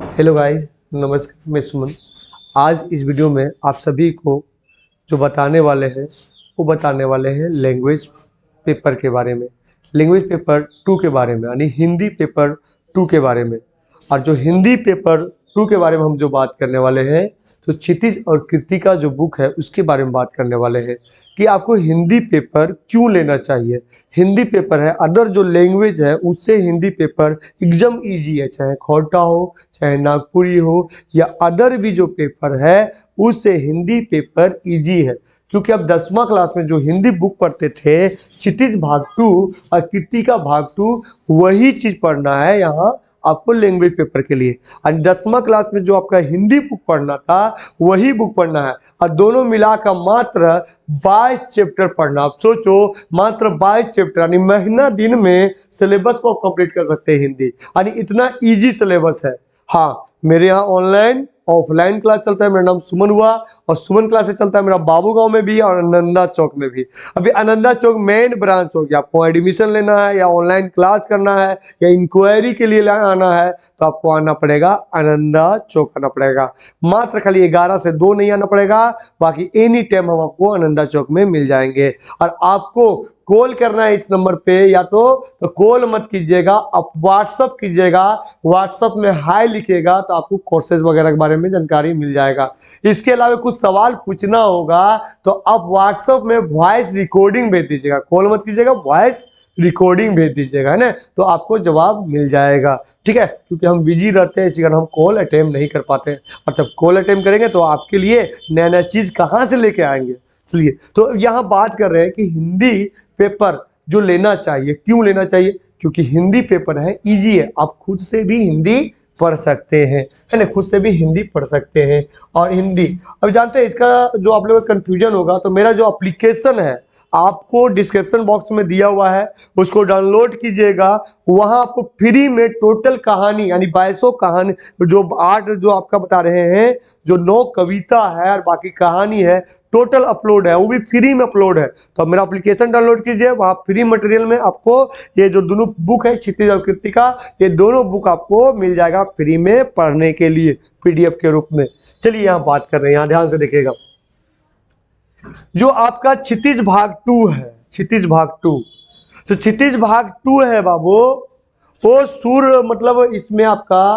Hello guys, नमस्कार। मैं सुमन। आज इस वीडियो में आप सभी को जो बताने वाले हैं वो बताने वाले हैं लैंग्वेज पेपर के बारे में, लैंग्वेज पेपर 2 के बारे में, यानी हिंदी पेपर 2 के बारे में। और जो हिंदी पेपर 2 के बारे में हम जो बात करने वाले हैं, तो क्षितिज और कृतिका जो बुक है उसके बारे में बात करने वाले हैं कि आपको हिंदी पेपर क्यों लेना चाहिए। हिंदी पेपर है, अदर जो लैंग्वेज है उससे हिंदी पेपर एकदम ईजी है, चाहे खोटा हो, चाहे नागपुरी हो, या अदर भी जो पेपर है उससे हिंदी पेपर इजी है। क्योंकि अब 10वां क्लास में जो हिंदी बुक पढ़ते थे, क्षितिज भाग 2 और कृतिका भाग 2, वही चीज़ पढ़ना है यहाँ आपको लैंग्वेज पेपर के लिए। और 10वां क्लास में जो आपका हिंदी बुक पढ़ना था वही बुक पढ़ना है, और दोनों मिलाकर मात्र 22 चैप्टर पढ़ना। आप सोचो, मात्र 22 चैप्टर, यानी महीना दिन में सिलेबस को कंप्लीट कर सकते हैं हिंदी, यानी इतना इजी सिलेबस है। हाँ, मेरे यहाँ ऑनलाइन ऑफलाइन क्लास चलता है। मेरा नाम सुमन हुआ, और सुमन क्लासेस चलता है मेरा बाबू गांव में भी और आनंदा चौक में भी। अभी आनंदा चौक मेन ब्रांच हो गया। आपको एडमिशन लेना है या ऑनलाइन क्लास करना है या इंक्वायरी के लिए आना है तो आपको आना पड़ेगा, आनंदा चौक आना पड़ेगा। मात्र खाली 11 से 2 नहीं आना पड़ेगा, बाकी एनी टाइम हम आपको आनंदा चौक में मिल जाएंगे। और आपको कॉल करना है इस नंबर पे, या तो कॉल मत कीजिएगा, आप व्हाट्सअप कीजिएगा। व्हाट्सअप में हाय लिखिएगा तो आपको कोर्सेज वगैरह के बारे में जानकारी मिल जाएगा। इसके अलावा कुछ सवाल पूछना होगा तो आप व्हाट्सअप में वॉइस रिकॉर्डिंग भेज दीजिएगा। कॉल मत कीजिएगा, वॉइस रिकॉर्डिंग भेज दीजिएगा, है ना, तो आपको जवाब मिल जाएगा। ठीक है, क्योंकि हम बिजी रहते हैं इसी कारण हम कॉल अटेम्प्ट नहीं कर पाते, और जब कॉल अटेम्प्ट करेंगे तो आपके लिए नया नया चीज़ कहाँ से लेके आएंगे। इसलिए तो यहाँ बात कर रहे हैं कि हिंदी पेपर जो लेना चाहिए, क्यों लेना चाहिए। क्योंकि हिंदी पेपर है, इजी है, आप खुद से भी हिंदी पढ़ सकते हैं, है ना, खुद से भी हिंदी पढ़ सकते हैं। और हिंदी अब जानते हैं, इसका जो आप लोगों को कन्फ्यूजन होगा, तो मेरा जो एप्लीकेशन है आपको डिस्क्रिप्शन बॉक्स में दिया हुआ है, उसको डाउनलोड कीजिएगा। वहाँ आपको फ्री में टोटल कहानी, यानी 22 कहानी, जो 8 जो आपका बता रहे हैं, जो 9 कविता है और बाकी कहानी है, टोटल अपलोड है, वो भी फ्री में अपलोड है। तो मेरा एप्लीकेशन डाउनलोड कीजिए, वहाँ फ्री मटेरियल में आपको ये जो दोनों बुक है, क्षितिज और कृतिका, ये दोनों बुक आपको मिल जाएगा फ्री में पढ़ने के लिए PDF के रूप में। चलिए यहाँ बात कर रहे हैं, यहाँ ध्यान से देखिएगा। जो आपका क्षितिज भाग 2 है, क्षितिज भाग 2, तो क्षितिज भाग 2 है बाबू, वो सुर, मतलब इसमें आपका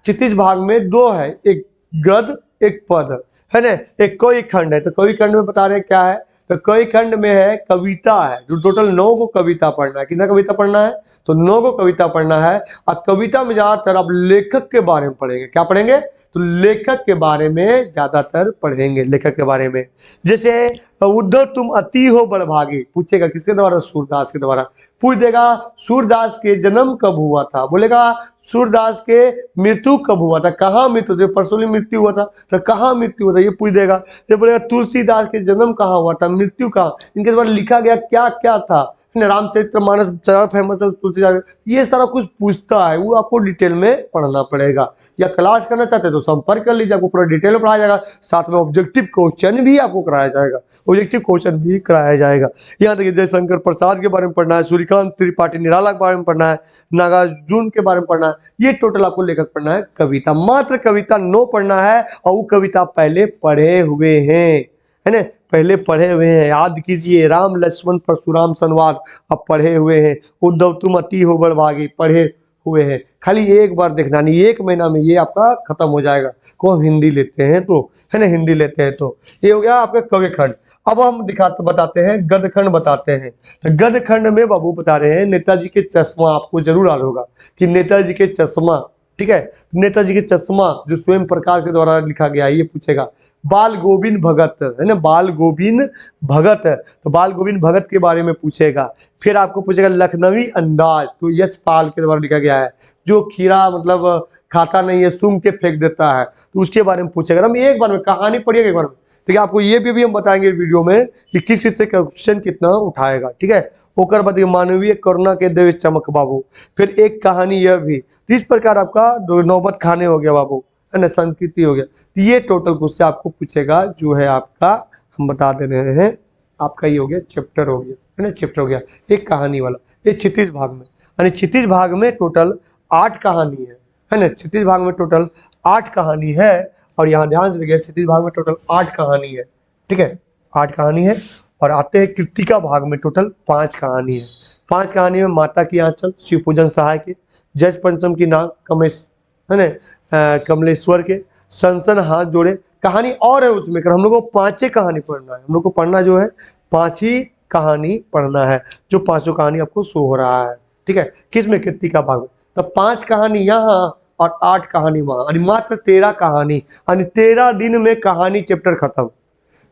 क्षितिज भाग में 2 है, एक गद एक पद, है ना, एक कवि खंड है। तो कवि खंड में बता रहे हैं क्या है, तो कवि खंड में है कविता है, जो टोटल 9 को कविता पढ़ना है। कितना कविता पढ़ना है, तो 9 को कविता पढ़ना है। और कविता में ज्यादातर आप लेखक के बारे में पढ़ेंगे। क्या पढ़ेंगे, तो लेखक के बारे में ज्यादातर पढ़ेंगे, लेखक के बारे में। जैसे उद्धव तुम अति हो बड़भागी, पूछेगा किसके द्वारा, सूरदास के द्वारा। पूछ देगा सूरदास के जन्म कब हुआ था, बोलेगा सूरदास के मृत्यु कब हुआ था, कहाँ मृत्यु, जो परसों मृत्यु हुआ था तो कहाँ मृत्यु हुआ था, ये पूछ देगा। ये बोलेगा तुलसीदास के जन्म कहाँ हुआ था, मृत्यु कहाँ, इनके द्वारा लिखा गया क्या क्या था, रामचरितमानस ज़्यादा फेमस है तुलसीदास, ये सारा कुछ पूछता है, वो आपको डिटेल में पढ़ना पड़ेगा। या क्लास करना चाहते हैं तो संपर्क कर लीजिए, आपको पूरा डिटेल में पढ़ाया जाएगा। साथ में ऑब्जेक्टिव क्वेश्चन भी आपको कराया जाएगा, ऑब्जेक्टिव क्वेश्चन भी कराया जाएगा। यहाँ देखिए, जयशंकर प्रसाद के बारे में पढ़ना है, सूर्यकांत त्रिपाठी निराला के बारे में पढ़ना है, नागार्जुन के बारे में पढ़ना है, ये टोटल आपको लेखक पढ़ना है। कविता, मात्र कविता 9 पढ़ना है, और वो कविता पहले पढ़े हुए हैं, है ना, पहले पढ़े हुए हैं, याद कीजिए। राम लक्ष्मण परशुराम संवाद आप पढ़े हुए हैं। उद्धव तुम अति हो बड़भागी पढ़े हुए हैं। खाली एक बार देखना, नहीं 1 महीना में ये आपका खत्म हो जाएगा, को हम हिंदी लेते हैं तो, है ना, हिंदी लेते हैं तो। ये हो गया आपका कवि खंड। अब हम बताते हैं गद्य खंड बताते हैं। तो गद्य खंड में बाबू बता रहे हैं नेताजी के चश्मा, आपको जरूर याद होगा कि नेताजी के चश्मा, ठीक है, नेताजी के चश्मा जो स्वयं प्रकाश के द्वारा लिखा गया है, ये पूछेगा। बाल गोविंद भगत, है ना, बाल गोविंद भगत, तो बाल गोविंद भगत के बारे में पूछेगा। फिर आपको पूछेगा लखनवी अंदाज, तो यश पाल के द्वारा लिखा गया है, जो खीरा मतलब खाता नहीं है सूंघ के फेंक देता है, तो उसके बारे में पूछेगा। हम एक बार में कहानी पढ़िएगा एक बार में, ठीक है, आपको ये भी हम बताएंगे वीडियो में कि किस किस से क्वेश्चन कितना उठाएगा, ठीक है। ओकर बताइए मानवीय करुणा के देव चमक बाबू, फिर एक कहानी यह भी। तो इस प्रकार आपका नौबत खाने हो गया बाबू, है ना, संस्कृति हो गया। तो ये टोटल क्वेश्चन आपको पूछेगा, जो है आपका हम बता दे रहे हैं, आपका ये हो गया चैप्टर हो गया, है ना, चैप्टर हो गया एक कहानी वाला। ये क्षितिज भाग में, यानी क्षितिज भाग में टोटल 8 कहानी है, है ना। क्षितिज भाग में टोटल 8 कहानी है, और यहाँ ध्यान से देखिए क्षितिज भाग में टोटल 8 कहानी है, ठीक है, 8 कहानी है। और आते हैं कृतिका भाग में टोटल 5 कहानी है। 5 कहानी में माता की आंचल, शिव पूजन सहाय के, जज पंचम की नाग, कमेश है ना, कमलेश्वर के, सनसन हाथ जोड़े कहानी और है उसमें। कर हम लोग को 5 कहानी पढ़ना है, हम लोग को पढ़ना जो है 5 ही कहानी पढ़ना है, जो 5 कहानी आपको शो हो रहा है, ठीक है। किसमें? कृतिका भाग में। तो 5 कहानी यहाँ और 8 कहानी वहाँ, यानी मात्र 13 कहानी, यानी 13 दिन में कहानी चैप्टर खत्म।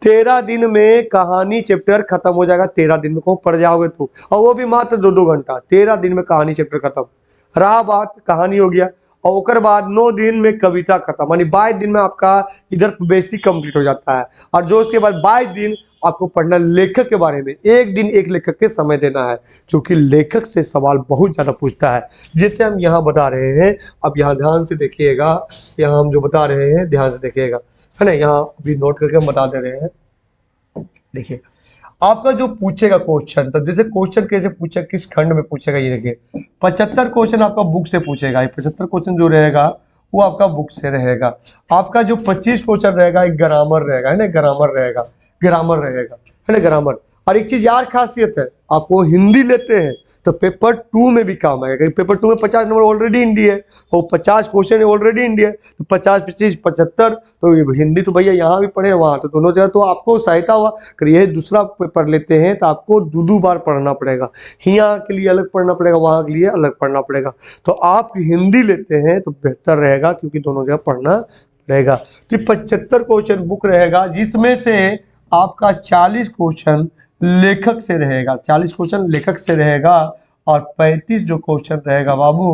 13 दिन में कहानी चैप्टर खत्म हो जाएगा। 13 दिन में को पढ़ जाओगे तो, और वो भी मात्र 2-2 घंटा। 13 दिन में कहानी चैप्टर खत्म। रहा बात कहानी हो गया, और उसके बाद 9 दिन में कविता खत्म, यानी 22 दिन में आपका इधर बेसिक कंप्लीट हो जाता है। और जो उसके बाद 22 दिन आपको पढ़ना लेखक के बारे में, एक दिन एक लेखक के समय देना है, क्योंकि लेखक से सवाल बहुत ज़्यादा पूछता है, जिसे हम यहाँ बता रहे हैं। अब यहाँ ध्यान से देखिएगा, यहाँ हम जो बता रहे हैं ध्यान से देखिएगा, है ना। यहाँ अभी नोट करके हम बता दे रहे हैं। देखिए आपका जो पूछेगा क्वेश्चन, तो जैसे क्वेश्चन कैसे पूछेगा, किस खंड में पूछेगा, ये देखिए 75 क्वेश्चन आपका बुक से पूछेगा। 75 क्वेश्चन जो रहेगा वो आपका बुक से रहेगा। आपका जो 25 क्वेश्चन रहेगा एक ग्रामर रहेगा, है ना, ग्रामर रहेगा, ग्रामर रहेगा, है ना, ग्रामर। और एक चीज यार खासियत है, आपको हिंदी लेते हैं तो पेपर 2 में भी काम आएगा, पेपर 2 में 50 नंबर ऑलरेडी हिंदी है, और 50 क्वेश्चन ऑलरेडी हिंदी है, तो 50, 25, 75, तो हिंदी तो भैया यहाँ भी पढ़े वहाँ तो दोनों जगह, तो आपको सहायता हुआ। ये दूसरा पेपर लेते हैं तो आपको 2-2 बार पढ़ना पड़ेगा, यहाँ के लिए अलग पढ़ना पड़ेगा, वहाँ के लिए अलग पढ़ना पड़ेगा। तो आप हिंदी लेते हैं तो बेहतर रहेगा, क्योंकि दोनों जगह पढ़ना रहेगा। तो 75 क्वेश्चन बुक रहेगा, जिसमें से आपका 40 क्वेश्चन लेखक से रहेगा, 40 क्वेश्चन लेखक से रहेगा, और 35 जो क्वेश्चन रहेगा बाबू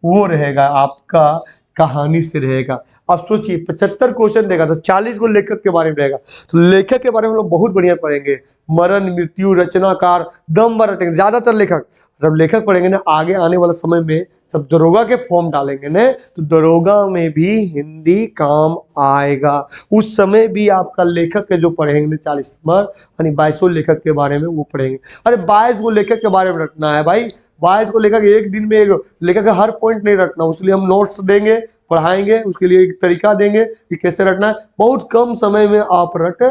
वो रहेगा आपका कहानी से रहेगा। अब सोचिए 75 क्वेश्चन देगा तो 40 को लेखक के बारे में रहेगा, तो लेखक के बारे में लोग बहुत बढ़िया पढ़ेंगे, मरण, मृत्यु, रचनाकार, दम भर रटेंगे ज्यादातर लेखक। जब लेखक पढ़ेंगे ना, आगे आने वाले समय में जब दरोगा के फॉर्म डालेंगे ना, तो दरोगा में भी हिंदी काम आएगा। उस समय भी आपका लेखक के जो पढ़ेंगे 40 नंबर, यानी 22 लेखक के बारे में वो पढ़ेंगे। अरे 22 को लेखक के बारे में रखना है भाई, 22 को लेखक एक दिन में एक लेखक का हर पॉइंट नहीं रखना, उसके लिए हम नोट्स देंगे, पढ़ाएंगे, उसके लिए एक तरीका देंगे कि कैसे रटना है। बहुत कम समय में आप रट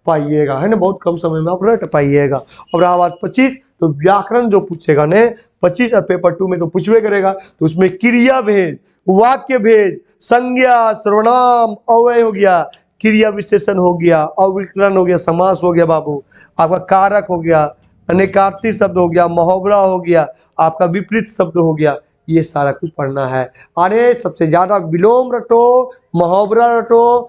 पाइएगा, है ना, बहुत कम समय में आप रट पाइएगा। और रहा बात 25, तो व्याकरण जो पूछेगा ने 25 और पेपर 2 में तो पूछवे करेगा, तो उसमें क्रिया भेद, वाक्य भेद, संज्ञा, सर्वनाम, अव्यय हो गया, क्रिया विशेषण हो गया, अविकरण हो गया, समास हो गया बाबू, आपका कारक हो गया, अनेकार्थी शब्द हो गया, मुहावरा हो गया, आपका विपरीत शब्द हो गया, ये सारा कुछ पढ़ना है। अरे सबसे ज्यादा विलोम रटो, मुहावरा रटो,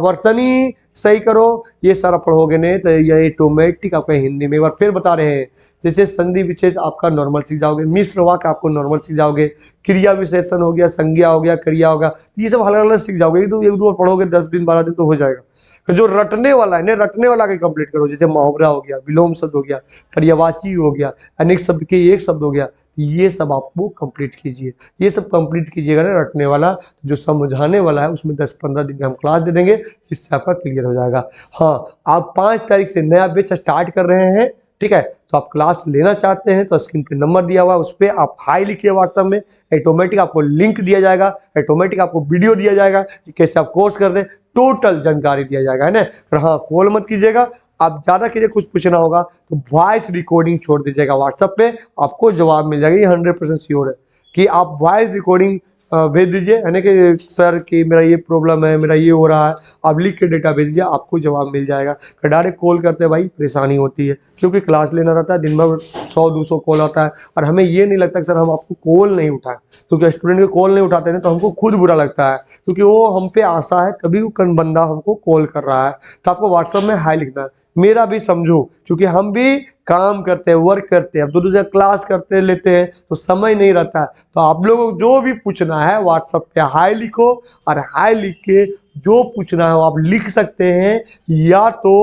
वर्तनी सही करो, ये सारा पढ़ोगे नहीं तो ये ऑटोमेटिक आपका हिंदी में। एक बार फिर बता रहे हैं, जैसे संधि विशेष आपका नॉर्मल सीख जाओगे, मिश्र वाक्य आपको नॉर्मल सीख जाओगे, क्रिया विशेषण हो गया, संज्ञा हो गया, क्रिया होगा, ये सब हल्का हल्का सीख जाओगे। एक दो बार पढ़ोगे 10 दिन 12 दिन तो हो जाएगा। तो जो रटने वाला है ना, रटने वाला के कंप्लीट करो, जैसे मुहावरा हो गया, विलोम शब्द हो गया, पर्यायवाची हो गया, अनेक शब्द के एक शब्द हो गया, ये सब आपको कंप्लीट कीजिए। ये सब कंप्लीट कीजिएगा ना, रटने वाला जो समझाने वाला है उसमें 10-15 दिन का हम क्लास दे देंगे, जिससे आपका क्लियर हो जाएगा। हाँ, आप 5 तारीख से नया बैच स्टार्ट कर रहे हैं, ठीक है। तो आप क्लास लेना चाहते हैं तो स्क्रीन पे नंबर दिया हुआ है, उस पर आप हाई लिखिए व्हाट्सएप में, ऑटोमेटिक आपको लिंक दिया जाएगा, ऑटोमेटिक आपको वीडियो दिया जाएगा कि कैसे आप कोर्स कर दें, टोटल जानकारी दिया जाएगा, है ना। और हाँ, कॉल मत कीजिएगा, आप ज़्यादा कीजिए, कुछ पूछना होगा तो वॉइस रिकॉर्डिंग छोड़ दीजिएगा व्हाट्सएप पे, आपको जवाब मिल जाएगा। ये 100% श्योर है कि आप वॉइस रिकॉर्डिंग भेज दीजिए, है ना, कि सर कि मेरा ये प्रॉब्लम है, मेरा ये हो रहा है, आप लिख के डेटा भेज दीजिए, आपको जवाब मिल जाएगा। डायरेक्ट कॉल करते हैं भाई परेशानी होती है, क्योंकि क्लास लेना रहता है, दिन भर 100-200 कॉल आता है, और हमें ये नहीं लगता कि सर हम आपको कॉल नहीं उठाएं, क्योंकि स्टूडेंट के कॉल नहीं उठाते हैं तो हमको खुद बुरा लगता है, क्योंकि वो हम पे आशा है कभी वो बंदा हमको कॉल कर रहा है। तो आपको व्हाट्सएप में हाई लिखना है, मेरा भी समझो, क्योंकि हम भी काम करते हैं, वर्क करते हैं, अब दो दूसरे क्लास करते लेते हैं तो समय नहीं रहता है। तो आप लोगों को जो भी पूछना है व्हाट्सएप पे हाई लिखो, और हाई लिख के जो पूछना है वो आप लिख सकते हैं, या तो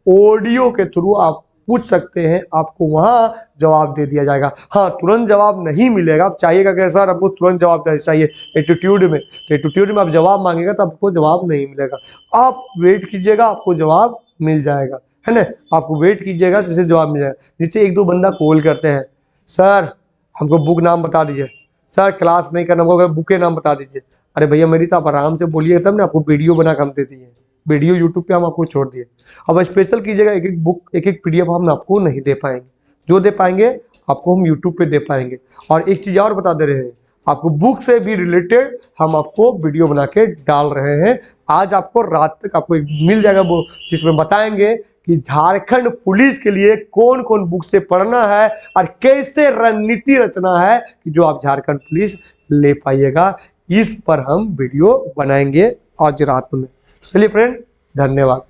ऑडियो के थ्रू आप पूछ सकते हैं, आपको वहां जवाब दे दिया जाएगा। हाँ, तुरंत जवाब नहीं मिलेगा, आप चाहिएगा कि सर आपको तुरंत जवाब चाहिए एटीट्यूड में, तो एटीट्यूड में आप जवाब मांगेगा तो आपको जवाब नहीं मिलेगा। आप वेट कीजिएगा, आपको जवाब मिल जाएगा, है ना। आपको वेट कीजिएगा, जिससे जवाब मिल जाएगा। जिससे 1-2 बंदा कॉल करते हैं, सर हमको बुक नाम बता दीजिए, सर क्लास नहीं करना होगा, बुक के नाम बता दीजिए। अरे भैया मेरी तो आप आराम से बोलिए, तब ना आपको वीडियो बना के हम दे दिए, वीडियो यूट्यूब पे हम आपको छोड़ दिए। अब स्पेशल कीजिएगा, एक एक बुक एक एक PDF हम आपको नहीं दे पाएंगे, जो दे पाएंगे आपको हम यूट्यूब पे दे पाएंगे। और एक चीज़ और बता दे रहे हैं, आपको बुक से भी रिलेटेड हम आपको वीडियो बना के डाल रहे हैं। आज आपको रात तक आपको एक मिल जाएगा वो, जिसमें बताएंगे कि झारखंड पुलिस के लिए कौन कौन बुक से पढ़ना है और कैसे रणनीति रचना है कि जो आप झारखंड पुलिस ले पाइएगा। इस पर हम वीडियो बनाएंगे आज रात में। चलिए फ्रेंड, धन्यवाद।